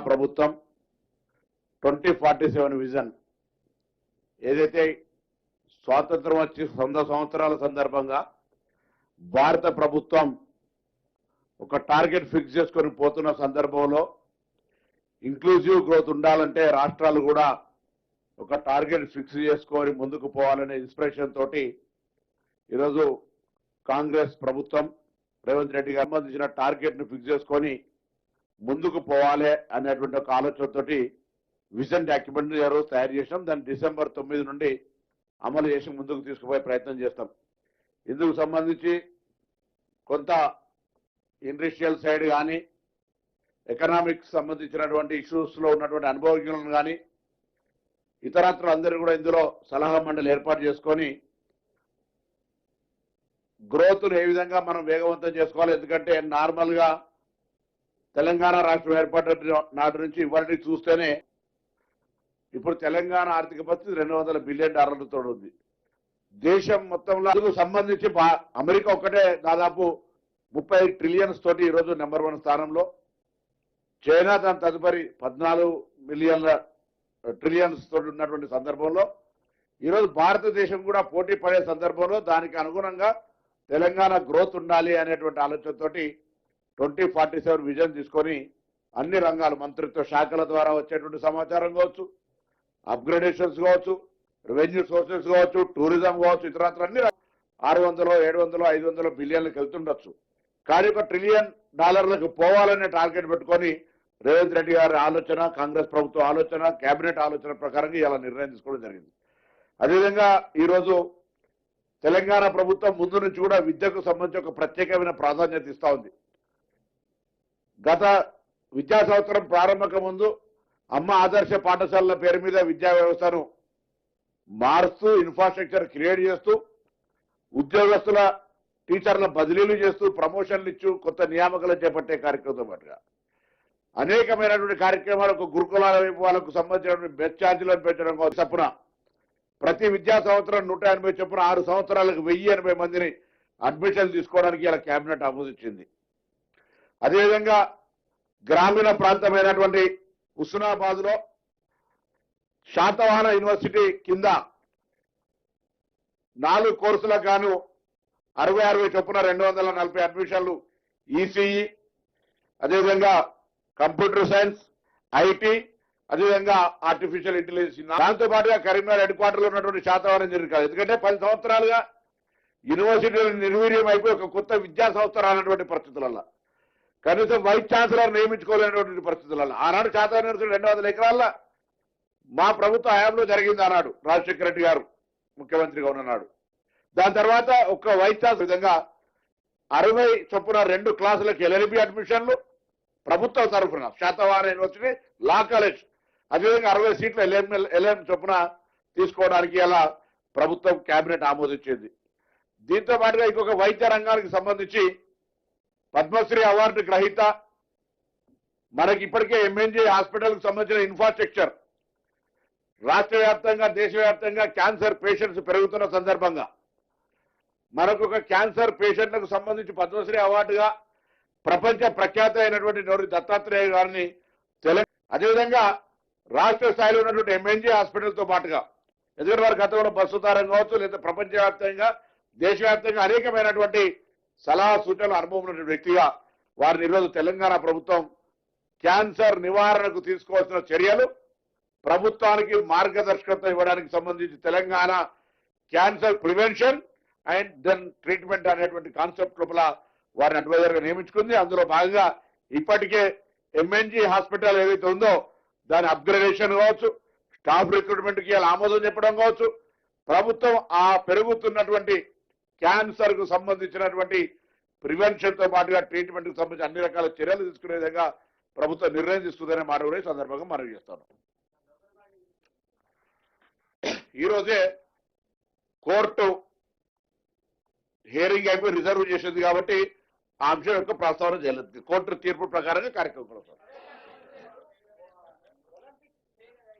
ప్రభుత్వం 2047 విజన్ ఏదైతే స్వాతంత్రం వచ్చి 100 సంవత్సరాల సందర్భంగా భారత ప్రభుత్వం ఒక టార్గెట్ ఫిక్స్ చేసుకొని పోతున్న సందర్భంలో ఇంక్లూజివ్ గ్రోత్ ఉండాలంటే రాష్ట్రాలు కూడా ఒక టార్గెట్ ఫిక్స్ చేసుకొని ముందుకు పోవాలనే ఇన్స్పిరేషన్ తోటి ఈరోజు కాంగ్రెస్ ప్రభుత్వం రేవంత్ రెడ్డి గారికి సంబంధించిన టార్గెట్ ను ఫిక్స్ చేసుకొని ముందుకు పోవాలి అనేటువంటి ఒక ఆలోచనతోటి విజన్ డాక్యుమెంట్ తయారు చేసాం. దాన్ని డిసెంబర్ 9 నుండి అమలు చేసి ముందుకు తీసుకుపోయే ప్రయత్నం చేస్తాం. ఇందుకు సంబంధించి కొంత ఇండస్ట్రియల్ సైడ్ కానీ ఎకనామిక్స్ సంబంధించినటువంటి ఇష్యూస్ లో ఉన్నటువంటి అనుభవజ్ఞులను కానీ ఇతరత్ర అందరూ కూడా ఇందులో సలహా మండలి ఏర్పాటు చేసుకొని గ్రోత్ను ఏ విధంగా మనం వేగవంతం చేసుకోవాలి. ఎందుకంటే నార్మల్ గా తెలంగాణ రాష్ట్రం ఏర్పడిన నాటి నుంచి ఇవాళకి చూస్తేనే ఇప్పుడు తెలంగాణ ఆర్థిక పరిస్థితి $200 బిలియన్ తో ఉంది. దేశం మొత్తంలో అందుకు సంబంధించి అమెరికా ఒక్కటే దాదాపు 30 ట్రిలియన్స్ తోటి ఈరోజు నెంబర్ 1 స్థానంలో, చైనా దాని తదుపరి 14 ట్రిలియన్స్ తోటి ఉన్నటువంటి సందర్భంలో ఈరోజు భారతదేశం కూడా పోటీ పడే సందర్భంలో దానికి అనుగుణంగా తెలంగాణ గ్రోత్ ఉండాలి అనేటువంటి ఆలోచనతోటి 2047 విజన్ తీసుకొని అన్ని రంగాలు మంత్రిత్వ శాఖల ద్వారా వచ్చేటువంటి సమాచారం కావచ్చు, అప్గ్రేడేషన్స్ కావచ్చు, రెవెన్యూ సోర్సెస్ కావచ్చు, టూరిజం కావచ్చు, ఇతరత్ర అన్ని 600, 700, 500 బిలియన్లకు వెళ్తుండొచ్చు. కానీ $1 ట్రిలియన్ పోవాలనే టార్గెట్ పెట్టుకొని రేవంత్ రెడ్డి గారి ఆలోచన, కాంగ్రెస్ ప్రభుత్వం ఆలోచన, కేబినెట్ ఆలోచన ప్రకారంగా ఇలా నిర్ణయం తీసుకోవడం జరిగింది. అదేవిధంగా ఈరోజు తెలంగాణ ప్రభుత్వం ముందు నుంచి కూడా విద్యకు సంబంధించి ఒక ప్రత్యేకమైన ప్రాధాన్యత ఇస్తా ఉంది. గత విద్యా సంవత్సరం ప్రారంభక ముందు అమ్మ ఆదర్శ పాఠశాలల పేరు మీద విద్యా వ్యవస్థను మారుస్తూ ఇన్ఫ్రాస్ట్రక్చర్ క్రియేట్ చేస్తూ ఉద్యోగస్తుల టీచర్ల బదిలీలు చేస్తూ ప్రమోషన్లు ఇచ్చు కొత్త నియామకాలు చేపట్టే కార్యక్రమంతో పాటుగా అనేకమైనటువంటి కార్యక్రమాలు గురుకులాల వైపు వాళ్ళకు సంబంధించినటువంటి బెస్ట్ ఛార్జీలను పెంచడం చొప్పున ప్రతి విద్యా సంవత్సరం 180 చొప్పున 6 సంవత్సరాలకు 1080 మందిని అడ్మిషన్లు తీసుకోవడానికి ఇలా కేబినెట్ ఆమోదించింది. అదేవిధంగా గ్రామీణ ప్రాంతమైనటువంటి హుస్నాబాద్ లో శాతవాహన యూనివర్సిటీ కింద 4 కోర్సులకు గాను 60 చొప్పున 240 అడ్మిషన్లు ఈసీఈ, అదేవిధంగా కంప్యూటర్ సైన్స్, ఐటీ, అదేవిధంగా ఆర్టిఫిషియల్ ఇంటెలిజెన్స్. దాంతో పాటుగా కరీంనగర్ హెడ్ క్వార్టర్లో ఉన్నటువంటి శాతవాహనం జరిగింది కాదు. ఎందుకంటే 10 సంవత్సరాలుగా యూనివర్సిటీలు నిర్వీర్యం అయిపోయి ఒక కొత్త విద్యా సంస్థ రానటువంటి పరిస్థితులలో, కనీసం వైస్ ఛాన్సలర్ నియమించుకోలేనటువంటి పరిస్థితులలో ఆనాడు శాతవాహన యూనివర్సిటీ 200 ఎకరాల్లో మా ప్రభుత్వ హయాంలో జరిగింది అన్నాడు రాజశేఖర రెడ్డి గారు ముఖ్యమంత్రిగా ఉన్ననాడు. దాని తర్వాత ఒక వైస్ ఛాన్సలర్ విధంగా 60 చొప్పున 2 క్లాసులకు ఎల్ఎల్బి అడ్మిషన్లు ప్రభుత్వ తరఫున శాతవాహన యూనివర్సిటీ లా కాలేజ్, అదేవిధంగా 60 సీట్లు ఎల్ఎం చొప్పున తీసుకోవడానికి అలా ప్రభుత్వం కేబినెట్ ఆమోదించింది. దీంతో పాటుగా ఇంకొక వైద్య రంగానికి సంబంధించి పద్మశ్రీ అవార్డు గ్రహీత మనకి ఇప్పటికే ఎంఎన్జే హాస్పిటల్కి సంబంధించిన ఇన్ఫ్రాస్ట్రక్చర్ రాష్ట్ర వ్యాప్తంగా దేశవ్యాప్తంగా క్యాన్సర్ పేషెంట్స్ పెరుగుతున్న సందర్భంగా మనకు ఒక క్యాన్సర్ పేషెంట్లకు సంబంధించి పద్మశ్రీ అవార్డుగా ప్రపంచ ప్రఖ్యాత అయినటువంటి నోరి దత్తాత్రేయ గారిని అదేవిధంగా రాష్ట్ర స్థాయిలో ఉన్నటువంటి ఎంఎన్జే హాస్పిటల్తో పాటుగా, ఎందుకంటే వారి గతంలో బస్సు తారం కావచ్చు లేదా ప్రపంచవ్యాప్తంగా దేశవ్యాప్తంగా అనేకమైనటువంటి సలహా సూచనలు అనుభవం ఉన్నటువంటి వ్యక్తిగా వారిని ఈరోజు తెలంగాణ ప్రభుత్వం క్యాన్సర్ నివారణకు తీసుకోవాల్సిన చర్యలు, ప్రభుత్వానికి మార్గదర్శకత్వం ఇవ్వడానికి సంబంధించి Telangana cancer prevention and then treatment అనేటువంటి కాన్సెప్ట్ లోపల వారిని అడ్వైజర్ గా నియమించుకుంది. అందులో భాగంగా ఇప్పటికే ఎంఎన్జీ హాస్పిటల్ ఏదైతే ఉందో దాని అప్గ్రేడేషన్ కావచ్చు, స్టాఫ్ రిక్రూట్మెంట్ కి ఆమోదం చెప్పడం కావచ్చు, ప్రభుత్వం ఆ పెరుగుతున్నటువంటి క్యాన్సర్ కు సంబంధించినటువంటి ప్రివెన్షన్ తో పాటుగా ట్రీట్మెంట్ కు సంబంధించి అన్ని రకాల చర్యలు తీసుకునే విధంగా ప్రభుత్వం నిర్ణయం తీసుకుందనే మాట కూడా ఈ సందర్భంగా మనవి చేస్తాను. ఈరోజే కోర్టు హియరింగ్ అయిపోయి రిజర్వ్ చేసింది కాబట్టి ఆ అంశం యొక్క ప్రస్తావన చేయలేదు. కోర్టు తీర్పు ప్రకారంగా కార్యక్రమం కొనసాగుతుంది.